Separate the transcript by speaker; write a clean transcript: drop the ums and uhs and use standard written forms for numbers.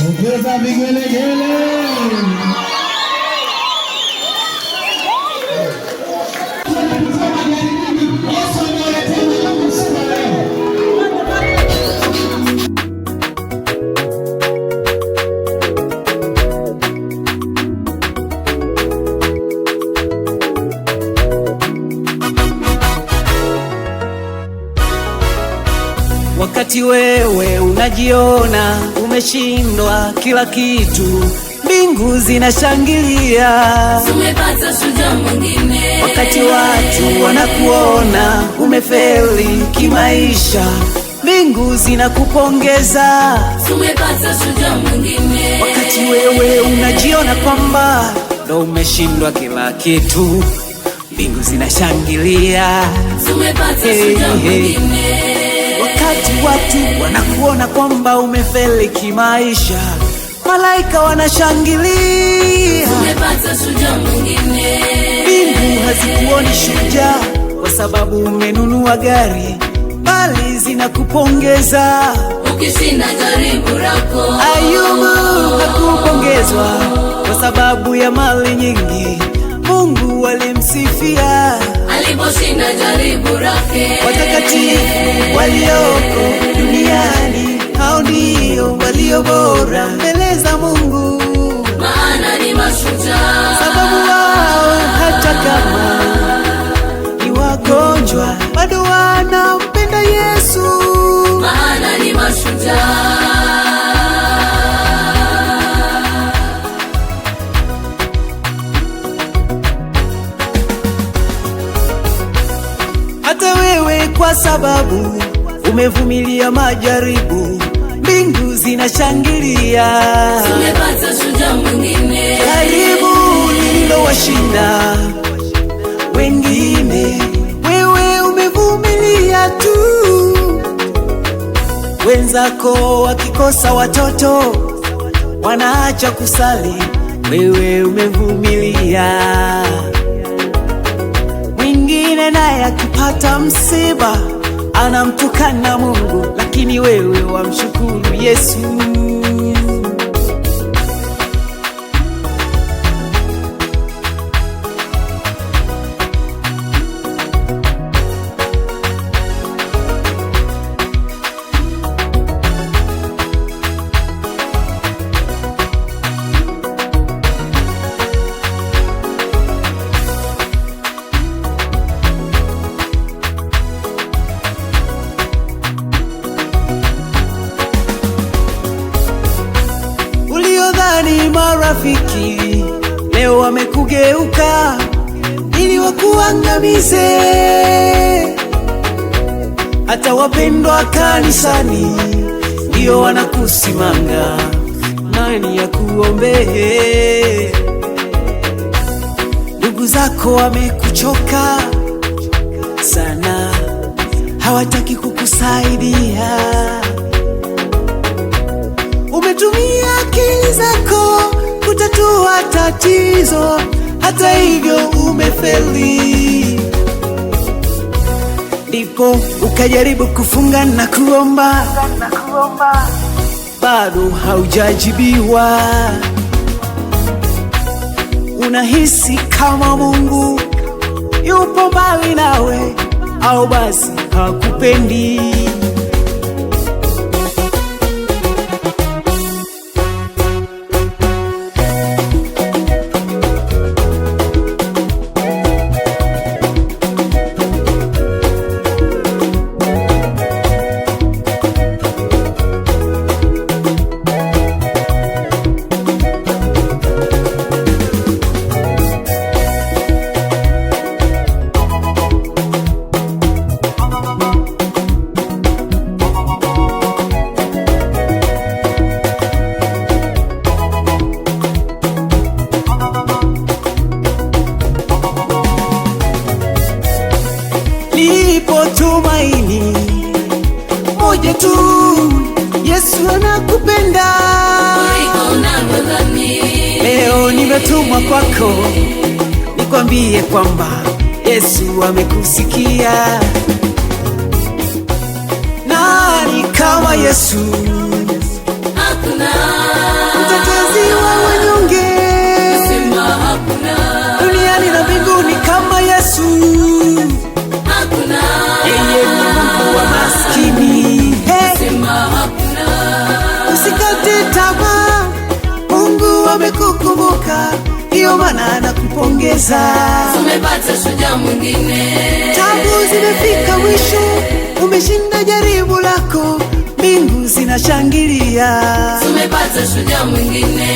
Speaker 1: Ongeza vigelegele. Wakati wewe unajiona umeshindwa kila kitu, mbingu zinashangilia.
Speaker 2: Tumepata shujaa mwingine.
Speaker 1: Wakati watu wanakuona umefeli kimaisha, mbingu zinakupongeza.
Speaker 2: Tumepata shujaa mwingine.
Speaker 1: Wakati wewe unajiona kwamba ndo umeshindwa kila kitu, mbingu zinashangilia.
Speaker 2: Tumepata shujaa mwingine.
Speaker 1: Wakati watu wanakuona kwamba umefeli kimaisha, malaika wanashangilia.
Speaker 2: Tumepata shujaa mwingine.
Speaker 1: Mbingu hazikuoni shujaa kwa sababu umenunua gari, bali zinakupongeza.
Speaker 2: Ukishinda jaribu lako.
Speaker 1: Ayubu hakupongezwa kwa sababu ya mali nyingi, Mungu alimsifia.
Speaker 2: Aliposhinda jaribu lake.
Speaker 1: Watakatifu walioko duniani, hao ndio walio bora mbele za Mungu,
Speaker 2: maana ni mashujaa.
Speaker 1: sababu wao hata kama ni wagonjwa bado wanampenda Yesu,
Speaker 2: maana ni mashujaa.
Speaker 1: hata wewe kwa sababu umevumilia majaribu, mbingu zinashangilia.
Speaker 2: Tumepata shujaa mwingine.
Speaker 1: Karibu lililowashinda wengine, wewe umevumilia tu. Wenzako wakikosa watoto wanaacha kusali, wewe umevumilia. Mwingine naye akipata msiba anamtukana Mungu, lakini wewe wamshukuru Yesu. Uliodhani marafiki leo wamekugeuka ili wakuangamize. Hata wapendwa kanisani ndio wanakusimanga, nani ya kuombee? Ndugu zako wamekuchoka sana, hawataki kukusaidia. Umetumia akili zako kutatua tatizo, hata hivyo umefeli. Ndipo ukajaribu kufunga na kuomba, bado haujajibiwa. Unahisi kama Mungu yupo mbali nawe, au basi hakupendi. Lipo tumaini moja tu, Yesu anakupenda
Speaker 2: Kuliko unavyodhani.
Speaker 1: leo. Nimetumwa kwako nikwambie kwamba Yesu amekusikia. Nani kama Yesu?
Speaker 2: Hakuna.
Speaker 1: Mtetezi wa wanyonge,
Speaker 2: Sema hakuna.
Speaker 1: duniani na mbinguni kama Yesu.
Speaker 2: Hakuna.
Speaker 1: Yeye ni Mungu wa maskini.
Speaker 2: Sema hakuna.
Speaker 1: Usikate tamaa, Mungu amekukumbuka, hiyo maana anakupongeza.
Speaker 2: Tumepata shujaa mwingine.
Speaker 1: Tabu zimefika mwisho, umeshinda jaribu lako, shangilia,
Speaker 2: tumepata shujaa mwingine.